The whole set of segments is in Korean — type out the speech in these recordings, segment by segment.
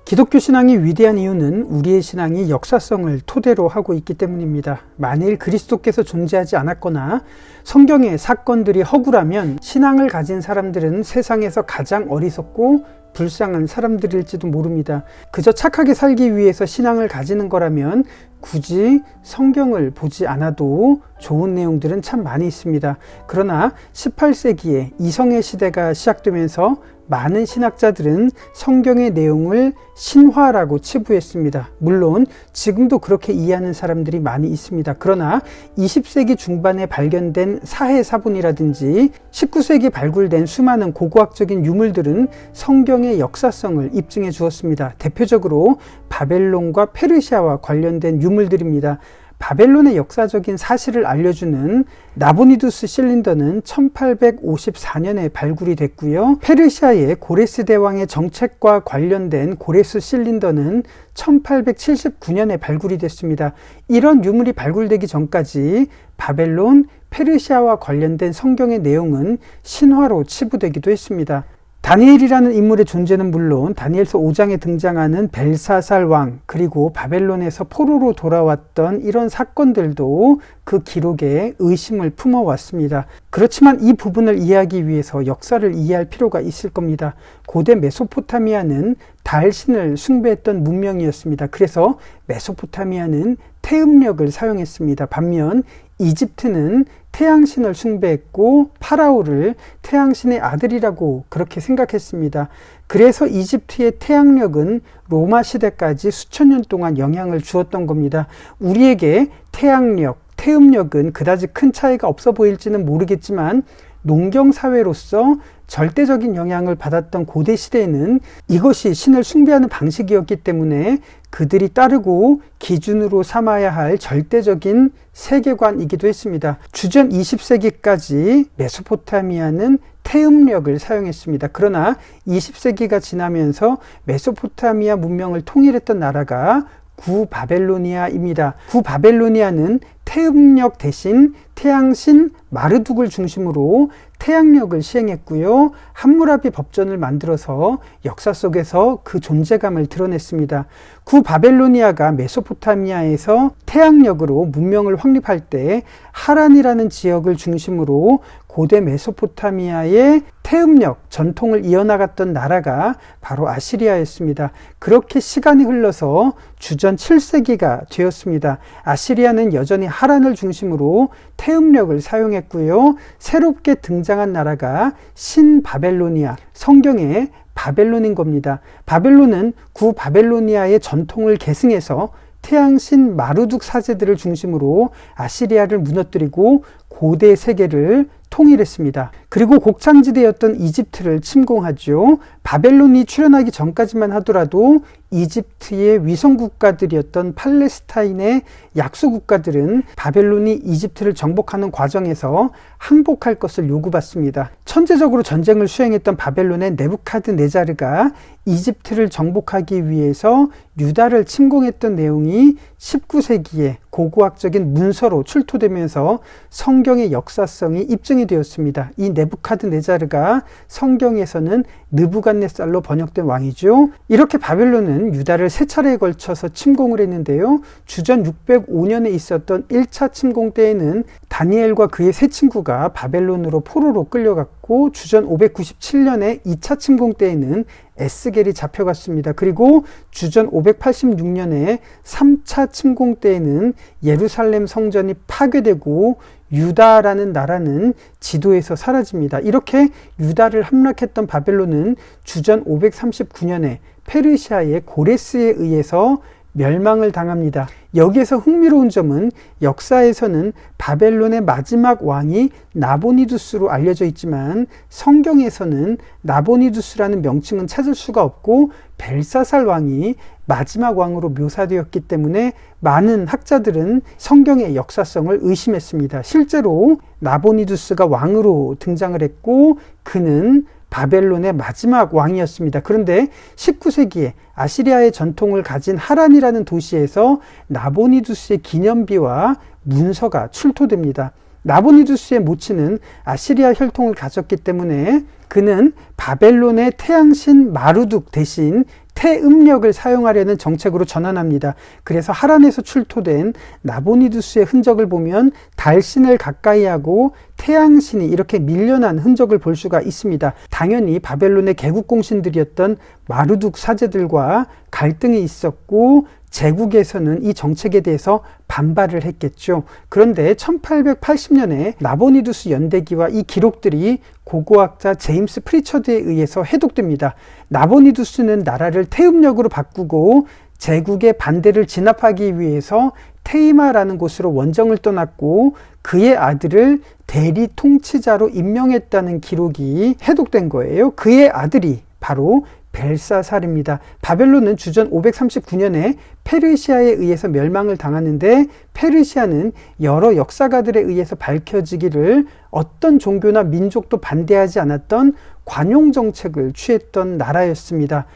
기독교 신앙이 위대한 이유는 우리의 신앙이 역사성을 토대로 하고 있기 때문입니다. 만일 그리스도께서 존재하지 않았거나 성경의 사건들이 허구라면 신앙을 가진 사람들은 세상에서 가장 어리석고 불쌍한 사람들일지도 모릅니다. 그저 착하게 살기 위해서 신앙을 가지는 거라면 굳이 성경을 보지 않아도 좋은 내용들은 참 많이 있습니다. 그러나 18세기에 이성의 시대가 시작되면서 많은 신학자들은 성경의 내용을 신화라고 치부했습니다. 물론 지금도 그렇게 이해하는 사람들이 많이 있습니다. 그러나 20세기 중반에 발견된 사해사분이라든지 19세기 발굴된 수많은 고고학적인 유물들은 성경의 역사성을 입증해 주었습니다. 대표적으로 바벨론과 페르시아와 관련된 유물들입니다. 바벨론의 역사적인 사실을 알려주는 나보니두스 실린더는 1854년에 발굴이 됐고요. 페르시아의 고레스 대왕의 정책과 관련된 고레스 실린더는 1879년에 발굴이 됐습니다. 이런 유물이 발굴되기 전까지 바벨론, 페르시아와 관련된 성경의 내용은 신화로 치부되기도 했습니다. 다니엘이라는 인물의 존재는 물론 다니엘서 5장에 등장하는 벨사살 왕, 그리고 바벨론에서 포로로 돌아왔던 이런 사건들도 그 기록에 의심을 품어왔습니다. 그렇지만 이 부분을 이해하기 위해서 역사를 이해할 필요가 있을 겁니다. 고대 메소포타미아는 달신을 숭배했던 문명이었습니다. 그래서 메소포타미아는 태음력을 사용했습니다. 반면 이집트는 태양신을 숭배했고 파라오를 태양신의 아들이라고 그렇게 생각했습니다. 그래서 이집트의 태양력은 로마 시대까지 수천 년 동안 영향을 주었던 겁니다. 우리에게 태양력, 태음력은 그다지 큰 차이가 없어 보일지는 모르겠지만 농경사회로서 절대적인 영향을 받았던 고대 시대에는 이것이 신을 숭배하는 방식이었기 때문에 그들이 따르고 기준으로 삼아야 할 절대적인 세계관이기도 했습니다. 주전 20세기까지 메소포타미아는 태음력을 사용했습니다. 그러나 20세기가 지나면서 메소포타미아 문명을 통일했던 나라가 구바벨로니아입니다. 구바벨로니아는 태음력 대신 태양신 마르둑을 중심으로 태양력을 시행했고요. 함무라비 법전을 만들어서 역사 속에서 그 존재감을 드러냈습니다. 구바벨로니아가 메소포타미아에서 태양력으로 문명을 확립할 때 하란이라는 지역을 중심으로 고대 메소포타미아의 태음력 전통을 이어나갔던 나라가 바로 아시리아였습니다. 그렇게 시간이 흘러서 주전 7세기가 되었습니다. 아시리아는 여전히 하란을 중심으로 태음력을 사용했고요. 새롭게 등장한 나라가 신바벨로니아, 성경의 바벨론인 겁니다. 바벨론은 구바벨로니아의 전통을 계승해서 태양신 마르둑 사제들을 중심으로 아시리아를 무너뜨리고 고대 세계를 통일했습니다. 그리고 곡창지대였던 이집트를 침공하죠. 바벨론이 출현하기 전까지만 하더라도 이집트의 위성국가들이었던 팔레스타인의 약소국가들은 바벨론이 이집트를 정복하는 과정에서 항복할 것을 요구받습니다. 천재적으로 전쟁을 수행했던 바벨론의 네부카드네자르가 이집트를 정복하기 위해서 유다를 침공했던 내용이 19세기에 고고학적인 문서로 출토되면서 성경의 역사성이 입증이 되었습니다. 이 네부카드네자르가 성경에서는 느부갓네살로 번역된 왕이죠. 이렇게 바벨론은 유다를 세 차례에 걸쳐서 침공을 했는데요. 주전 605년에 있었던 1차 침공 때에는 다니엘과 그의 세 친구가 바벨론으로 포로로 끌려갔고, 주전 597년에 2차 침공 때에는 에스겔이 잡혀갔습니다. 그리고 주전 586년에 3차 침공 때에는 예루살렘 성전이 파괴되고 유다라는 나라는 지도에서 사라집니다. 이렇게 유다를 함락했던 바벨론은 주전 539년에 페르시아의 고레스에 의해서 멸망을 당합니다. 여기에서 흥미로운 점은 역사에서는 바벨론의 마지막 왕이 나보니두스로 알려져 있지만 성경에서는 나보니두스라는 명칭은 찾을 수가 없고 벨사살 왕이 마지막 왕으로 묘사되었기 때문에 많은 학자들은 성경의 역사성을 의심했습니다. 실제로 나보니두스가 왕으로 등장을 했고 그는 바벨론의 마지막 왕이었습니다. 그런데 19세기에 아시리아의 전통을 가진 하란이라는 도시에서 나보니두스의 기념비와 문서가 출토됩니다. 나보니두스의 모친은 아시리아 혈통을 가졌기 때문에 그는 바벨론의 태양신 마르둑 대신 태음력을 사용하려는 정책으로 전환합니다. 그래서 하란에서 출토된 나보니두스의 흔적을 보면 달신을 가까이 하고 태양신이 이렇게 밀려난 흔적을 볼 수가 있습니다. 당연히 바벨론의 개국공신들이었던 마르둑 사제들과 갈등이 있었고 제국에서는 이 정책에 대해서 반발을 했겠죠. 그런데 1880년에 나보니두스 연대기와 이 기록들이 고고학자 제임스 프리처드에 의해서 해독됩니다. 나보니두스는 나라를 태음력으로 바꾸고 제국의 반대를 진압하기 위해서 테이마라는 곳으로 원정을 떠났고 그의 아들을 대리 통치자로 임명했다는 기록이 해독된 거예요. 그의 아들이 바로 벨사살입니다. 바벨론은 주전 539년에 페르시아에 의해서 멸망을 당하는데 페르시아는 여러 역사가들에 의해서 밝혀지기를 어떤 종교나 민족도 반대하지 않았던 관용 정책을 취했던 나라였습니다.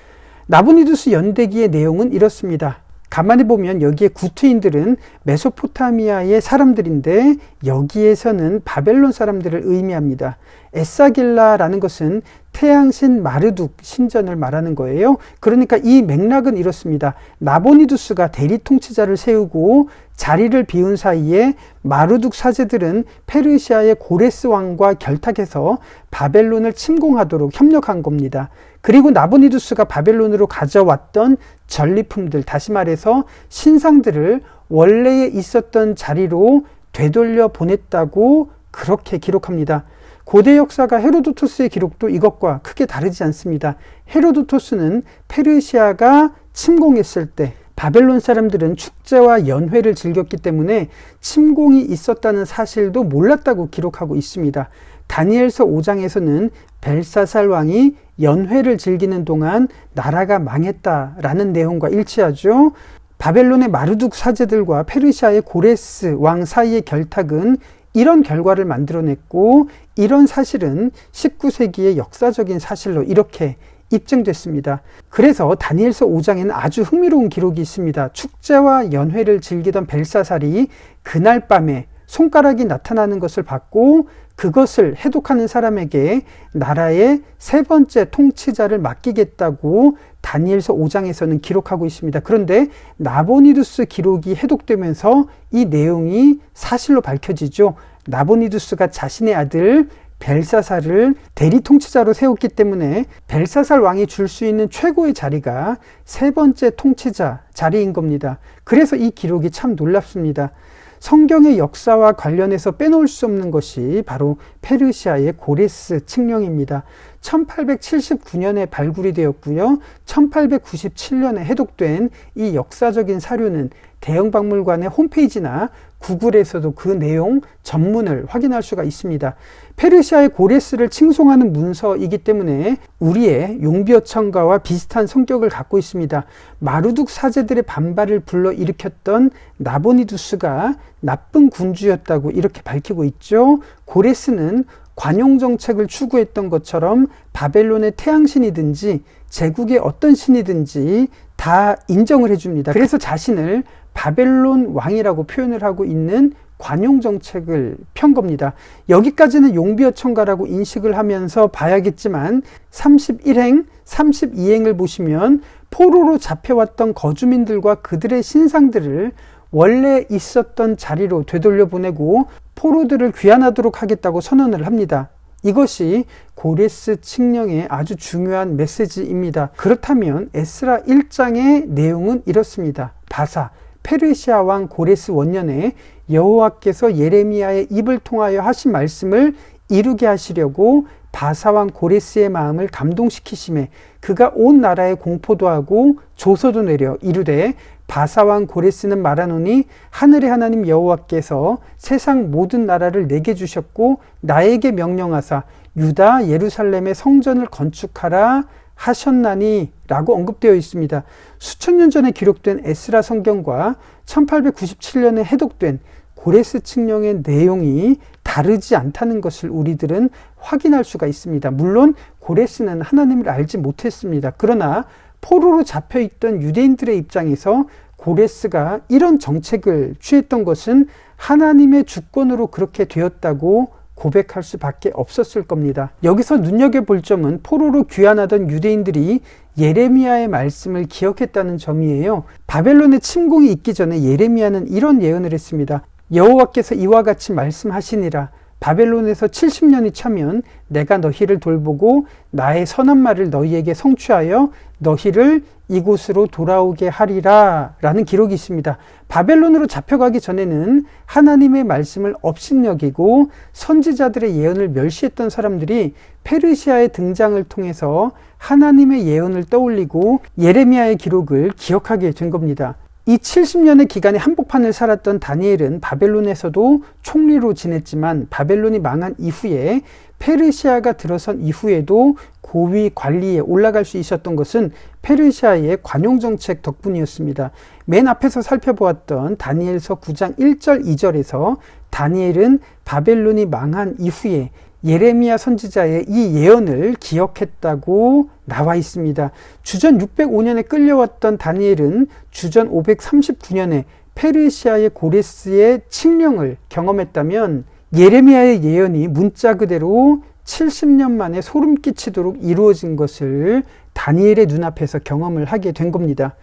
나보니두스 연대기의 내용은 이렇습니다. 가만히 보면 여기에 구트인들은 메소포타미아의 사람들인데 여기에서는 바벨론 사람들을 의미합니다. 에사길라라는 것은 태양신 마르둑 신전을 말하는 거예요. 그러니까 이 맥락은 이렇습니다. 나보니두스가 대리 통치자를 세우고 자리를 비운 사이에 마르둑 사제들은 페르시아의 고레스 왕과 결탁해서 바벨론을 침공하도록 협력한 겁니다. 그리고 나보니두스가 바벨론으로 가져왔던 전리품들, 다시 말해서 신상들을 원래에 있었던 자리로 되돌려 보냈다고 그렇게 기록합니다. 고대 역사가 헤로도토스의 기록도 이것과 크게 다르지 않습니다. 헤로도토스는 페르시아가 침공했을 때 바벨론 사람들은 축제와 연회를 즐겼기 때문에 침공이 있었다는 사실도 몰랐다고 기록하고 있습니다. 다니엘서 5장에서는 벨사살 왕이 연회를 즐기는 동안 나라가 망했다라는 내용과 일치하죠. 바벨론의 마르둑 사제들과 페르시아의 고레스 왕 사이의 결탁은 이런 결과를 만들어냈고 이런 사실은 19세기의 역사적인 사실로 이렇게 입증됐습니다. 그래서 다니엘서 5장에는 아주 흥미로운 기록이 있습니다. 축제와 연회를 즐기던 벨사살이 그날 밤에 손가락이 나타나는 것을 봤고 그것을 해독하는 사람에게 나라의 세 번째 통치자를 맡기겠다고 다니엘서 5장에서는 기록하고 있습니다. 그런데 나보니두스 기록이 해독되면서 이 내용이 사실로 밝혀지죠. 나보니두스가 자신의 아들 벨사살을 대리 통치자로 세웠기 때문에 벨사살 왕이 줄 수 있는 최고의 자리가 세 번째 통치자 자리인 겁니다. 그래서 이 기록이 참 놀랍습니다. 성경의 역사와 관련해서 빼놓을 수 없는 것이 바로 페르시아의 고레스 칙령입니다. 1879년에 발굴이 되었고요. 1897년에 해독된 이 역사적인 사료는 대형박물관의 홈페이지나 구글에서도 그 내용 전문을 확인할 수가 있습니다. 페르시아의 고레스를 칭송하는 문서이기 때문에 우리의 용비어천가와 비슷한 성격을 갖고 있습니다. 마르둑 사제들의 반발을 불러일으켰던 나보니두스가 나쁜 군주였다고 이렇게 밝히고 있죠. 고레스는 관용 정책을 추구했던 것처럼 바벨론의 태양신이든지 제국의 어떤 신이든지 다 인정을 해줍니다. 그래서 자신을 바벨론 왕이라고 표현을 하고 있는 관용 정책을 편 겁니다. 여기까지는 용비어천가라고 인식을 하면서 봐야겠지만 31행, 32행을 보시면 포로로 잡혀왔던 거주민들과 그들의 신상들을 원래 있었던 자리로 되돌려 보내고 포로들을 귀환하도록 하겠다고 선언을 합니다. 이것이 고레스 칙령의 아주 중요한 메시지입니다. 그렇다면 에스라 1장의 내용은 이렇습니다. 바사, 페르시아 왕 고레스 원년에 여호와께서 예레미야의 입을 통하여 하신 말씀을 이루게 하시려고 바사왕 고레스의 마음을 감동시키심에 그가 온 나라에 공포도 하고 조서도 내려 이르되 바사왕 고레스는 말하노니 하늘의 하나님 여호와께서 세상 모든 나라를 내게 주셨고 나에게 명령하사 유다 예루살렘의 성전을 건축하라 하셨나니 라고 언급되어 있습니다. 수천 년 전에 기록된 에스라 성경과 1897년에 해독된 고레스 칙령의 내용이 다르지 않다는 것을 우리들은 확인할 수가 있습니다. 물론 고레스는 하나님을 알지 못했습니다. 그러나 포로로 잡혀있던 유대인들의 입장에서 고레스가 이런 정책을 취했던 것은 하나님의 주권으로 그렇게 되었다고 고백할 수밖에 없었을 겁니다. 여기서 눈여겨볼 점은 포로로 귀환하던 유대인들이 예레미야의 말씀을 기억했다는 점이에요. 바벨론의 침공이 있기 전에 예레미야는 이런 예언을 했습니다. 여호와께서 이와 같이 말씀하시니라. 바벨론에서 70년이 차면 내가 너희를 돌보고 나의 선한 말을 너희에게 성취하여 너희를 이곳으로 돌아오게 하리라 라는 기록이 있습니다. 바벨론으로 잡혀가기 전에는 하나님의 말씀을 업신여기고 선지자들의 예언을 멸시했던 사람들이 페르시아의 등장을 통해서 하나님의 예언을 떠올리고 예레미야의 기록을 기억하게 된 겁니다. 이 70년의 기간에 한복판을 살았던 다니엘은 바벨론에서도 총리로 지냈지만 바벨론이 망한 이후에 페르시아가 들어선 이후에도 고위 관리에 올라갈 수 있었던 것은 페르시아의 관용정책 덕분이었습니다. 맨 앞에서 살펴보았던 다니엘서 9장 1절 2절에서 다니엘은 바벨론이 망한 이후에 예레미야 선지자의 이 예언을 기억했다고 나와 있습니다. 주전 605년에 끌려왔던 다니엘은 주전 539년에 페르시아의 고레스의 칙령을 경험했다면 예레미야의 예언이 문자 그대로 70년 만에 소름 끼치도록 이루어진 것을 다니엘의 눈앞에서 경험을 하게 된 겁니다.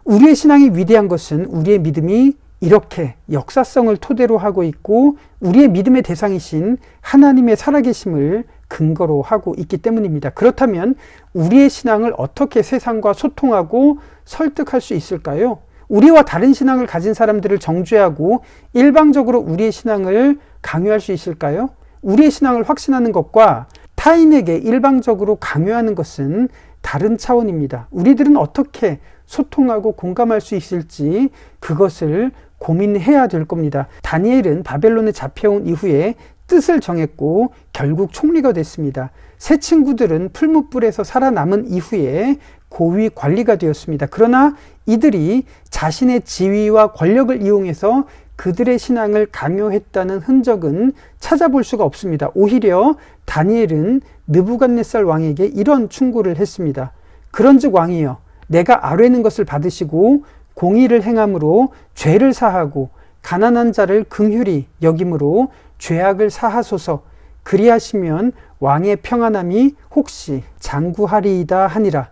우리의 신앙이 위대한 것은 우리의 믿음이 이렇게 역사성을 토대로 하고 있고 우리의 믿음의 대상이신 하나님의 살아계심을 근거로 하고 있기 때문입니다. 그렇다면 우리의 신앙을 어떻게 세상과 소통하고 설득할 수 있을까요? 우리와 다른 신앙을 가진 사람들을 정죄하고 일방적으로 우리의 신앙을 강요할 수 있을까요? 우리의 신앙을 확신하는 것과 타인에게 일방적으로 강요하는 것은 다른 차원입니다. 우리들은 어떻게 소통하고 공감할 수 있을지 그것을 고민해야 될 겁니다. 다니엘은 바벨론에 잡혀온 이후에 뜻을 정했고 결국 총리가 됐습니다. 세 친구들은 풀무불에서 살아남은 이후에 고위 관리가 되었습니다. 그러나 이들이 자신의 지위와 권력을 이용해서 그들의 신앙을 강요했다는 흔적은 찾아볼 수가 없습니다. 오히려 다니엘은 느부갓네살 왕에게 이런 충고를 했습니다. 그런즉 왕이여, 내가 아뢰는 것을 받으시고 공의를 행함으로 죄를 사하고 가난한 자를 긍휼히 여김으로 죄악을 사하소서. 그리하시면 왕의 평안함이 혹시 장구하리이다 하니라.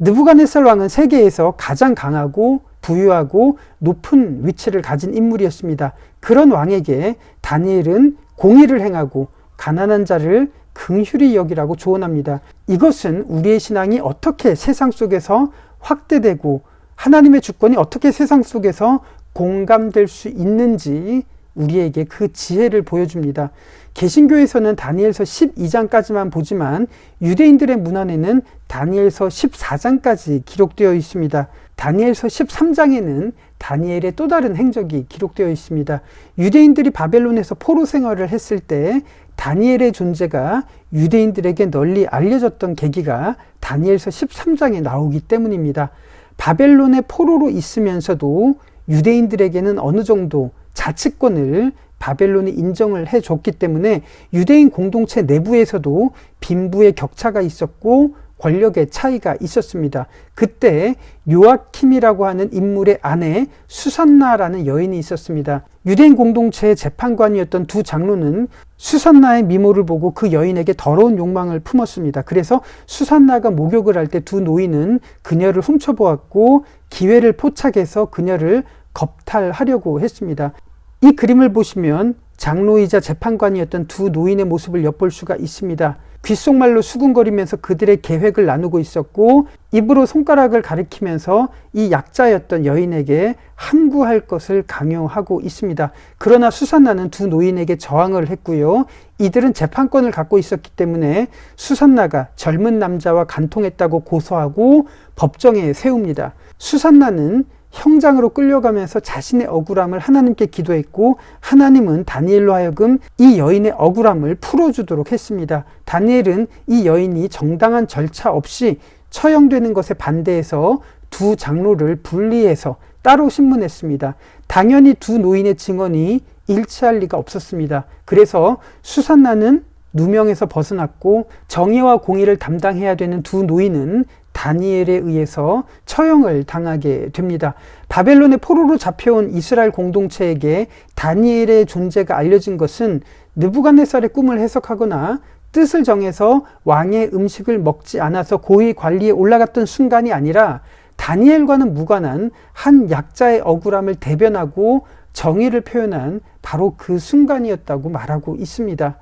느부갓네살 왕은 세계에서 가장 강하고 부유하고 높은 위치를 가진 인물이었습니다. 그런 왕에게 다니엘은 공의를 행하고 가난한 자를 긍휼히 여기라고 조언합니다. 이것은 우리의 신앙이 어떻게 세상 속에서 확대되고 하나님의 주권이 어떻게 세상 속에서 공감될 수 있는지 우리에게 그 지혜를 보여줍니다. 개신교에서는 다니엘서 12장까지만 보지만 유대인들의 문헌에는 다니엘서 14장까지 기록되어 있습니다. 다니엘서 13장에는 다니엘의 또 다른 행적이 기록되어 있습니다. 유대인들이 바벨론에서 포로 생활을 했을 때 다니엘의 존재가 유대인들에게 널리 알려졌던 계기가 다니엘서 13장에 나오기 때문입니다. 바벨론의 포로로 있으면서도 유대인들에게는 어느 정도 자치권을 바벨론이 인정을 해줬기 때문에 유대인 공동체 내부에서도 빈부의 격차가 있었고 권력의 차이가 있었습니다. 그때 요아킴이라고 하는 인물의 아내 수산나라는 여인이 있었습니다. 유대인 공동체의 재판관이었던 두 장로는 수산나의 미모를 보고 그 여인에게 더러운 욕망을 품었습니다. 그래서 수산나가 목욕을 할 때 두 노인은 그녀를 훔쳐보았고 기회를 포착해서 그녀를 겁탈하려고 했습니다. 이 그림을 보시면 장로이자 재판관이었던 두 노인의 모습을 엿볼 수가 있습니다. 귓속말로 수군거리면서 그들의 계획을 나누고 있었고 입으로 손가락을 가리키면서 이 약자였던 여인에게 항구할 것을 강요하고 있습니다. 그러나 수산나는 두 노인에게 저항을 했고요. 이들은 재판권을 갖고 있었기 때문에 수산나가 젊은 남자와 간통했다고 고소하고 법정에 세웁니다. 수산나는 형장으로 끌려가면서 자신의 억울함을 하나님께 기도했고 하나님은 다니엘로 하여금 이 여인의 억울함을 풀어주도록 했습니다. 다니엘은 이 여인이 정당한 절차 없이 처형되는 것에 반대해서 두 장로를 분리해서 따로 신문했습니다. 당연히 두 노인의 증언이 일치할 리가 없었습니다. 그래서 수산나는 누명에서 벗어났고 정의와 공의를 담당해야 되는 두 노인은 다니엘에 의해서 처형을 당하게 됩니다. 바벨론의 포로로 잡혀온 이스라엘 공동체에게 다니엘의 존재가 알려진 것은 느부갓네살의 꿈을 해석하거나 뜻을 정해서 왕의 음식을 먹지 않아서 고위 관리에 올라갔던 순간이 아니라 다니엘과는 무관한 한 약자의 억울함을 대변하고 정의를 표현한 바로 그 순간이었다고 말하고 있습니다.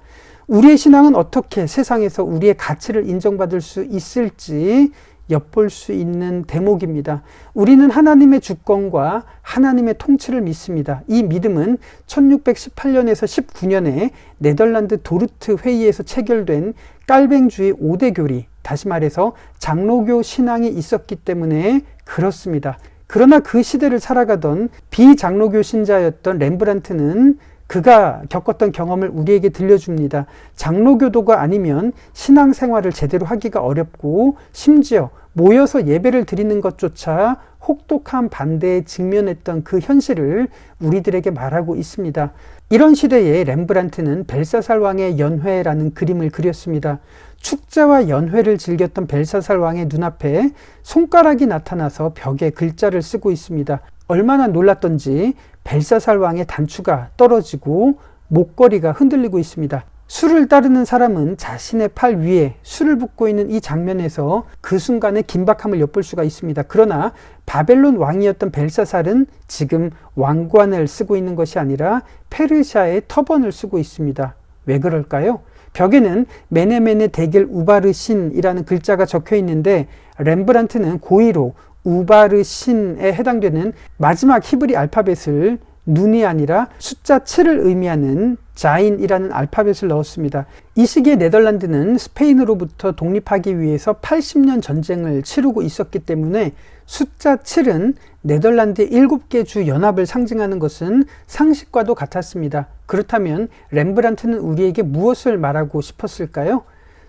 우리의 신앙은 어떻게 세상에서 우리의 가치를 인정받을 수 있을지 엿볼 수 있는 대목입니다. 우리는 하나님의 주권과 하나님의 통치를 믿습니다. 이 믿음은 1618년에서 19년에 네덜란드 도르트 회의에서 체결된 깔뱅주의 5대 교리, 다시 말해서 장로교 신앙이 있었기 때문에 그렇습니다. 그러나 그 시대를 살아가던 비장로교 신자였던 렘브란트는 그가 겪었던 경험을 우리에게 들려줍니다. 장로교도가 아니면 신앙생활을 제대로 하기가 어렵고 심지어 모여서 예배를 드리는 것조차 혹독한 반대에 직면했던 그 현실을 우리들에게 말하고 있습니다. 이런 시대에 렘브란트는 벨사살 왕의 연회라는 그림을 그렸습니다. 축제와 연회를 즐겼던 벨사살 왕의 눈앞에 손가락이 나타나서 벽에 글자를 쓰고 있습니다. 얼마나 놀랐던지 벨사살 왕의 단추가 떨어지고 목걸이가 흔들리고 있습니다. 술을 따르는 사람은 자신의 팔 위에 술을 붓고 있는 이 장면에서 그 순간의 긴박함을 엿볼 수가 있습니다. 그러나 바벨론 왕이었던 벨사살은 지금 왕관을 쓰고 있는 것이 아니라 페르시아의 터번을 쓰고 있습니다. 왜 그럴까요? 벽에는 메네메네 데겔 우바르신이라는 글자가 적혀 있는데 렘브란트는 고의로 우바르신에 해당되는 마지막 히브리 알파벳을 눈이 아니라 숫자 7을 의미하는 자인이라는 알파벳을 넣었습니다. 이 시기에 네덜란드는 스페인으로부터 독립하기 위해서 80년 전쟁을 치르고 있었기 때문에 숫자 7은 네덜란드의 7개 주 연합을 상징하는 것은 상식과도 같았습니다. 그렇다면 렘브란트는 우리에게 무엇을 말하고 싶었을까요?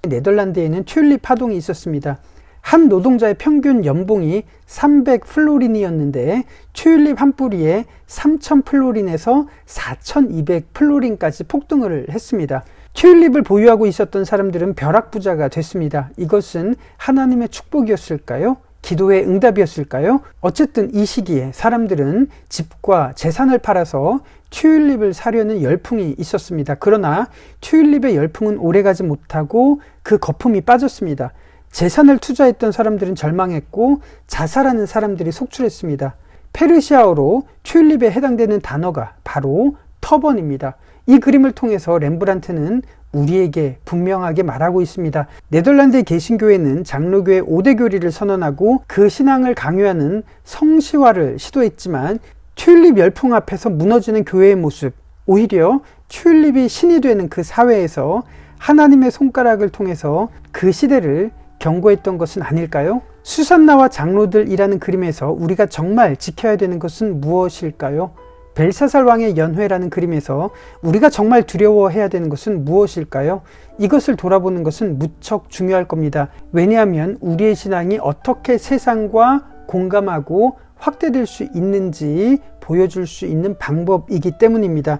네덜란드에는 튤립 파동이 있었습니다. 한 노동자의 평균 연봉이 300플로린이었는데 튤립 한 뿌리에 3000플로린에서 4200플로린까지 폭등을 했습니다. 튤립을 보유하고 있었던 사람들은 벼락부자가 됐습니다. 이것은 하나님의 축복이었을까요? 기도의 응답이었을까요? 어쨌든 이 시기에 사람들은 집과 재산을 팔아서 튤립을 사려는 열풍이 있었습니다. 그러나 튤립의 열풍은 오래가지 못하고 그 거품이 빠졌습니다. 재산을 투자했던 사람들은 절망했고 자살하는 사람들이 속출했습니다. 페르시아어로 튤립에 해당되는 단어가 바로 터번입니다. 이 그림을 통해서 렘브란트는 우리에게 분명하게 말하고 있습니다. 네덜란드의 개신교회는 장로교의 5대 교리를 선언하고 그 신앙을 강요하는 성시화를 시도했지만 튤립 열풍 앞에서 무너지는 교회의 모습, 오히려 튤립이 신이 되는 그 사회에서 하나님의 손가락을 통해서 그 시대를 경고했던 것은 아닐까요? 수산나와 장로들이라는 그림에서 우리가 정말 지켜야 되는 것은 무엇일까요? 벨사살 왕의 연회라는 그림에서 우리가 정말 두려워해야 되는 것은 무엇일까요? 이것을 돌아보는 것은 무척 중요할 겁니다. 왜냐하면 우리의 신앙이 어떻게 세상과 공감하고 확대될 수 있는지 보여줄 수 있는 방법이기 때문입니다.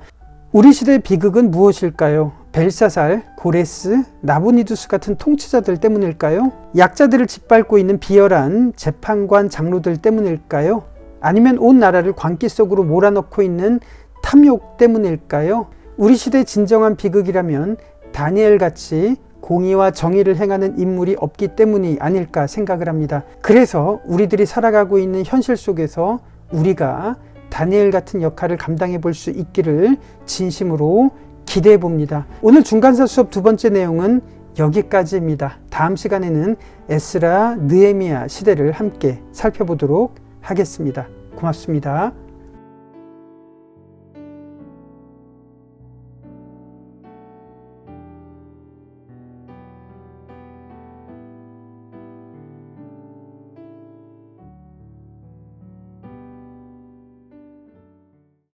우리 시대의 비극은 무엇일까요? 벨사살, 고레스, 나보니두스 같은 통치자들 때문일까요? 약자들을 짓밟고 있는 비열한 재판관 장로들 때문일까요? 아니면 온 나라를 광기 속으로 몰아넣고 있는 탐욕 때문일까요? 우리 시대의 진정한 비극이라면 다니엘같이 공의와 정의를 행하는 인물이 없기 때문이 아닐까 생각을 합니다. 그래서 우리들이 살아가고 있는 현실 속에서 우리가 다니엘 같은 역할을 감당해 볼 수 있기를 진심으로 기대해 봅니다. 오늘 중간사 수업 두 번째 내용은 여기까지입니다. 다음 시간에는 에스라, 느헤미야 시대를 함께 살펴보도록 하겠습니다. 고맙습니다.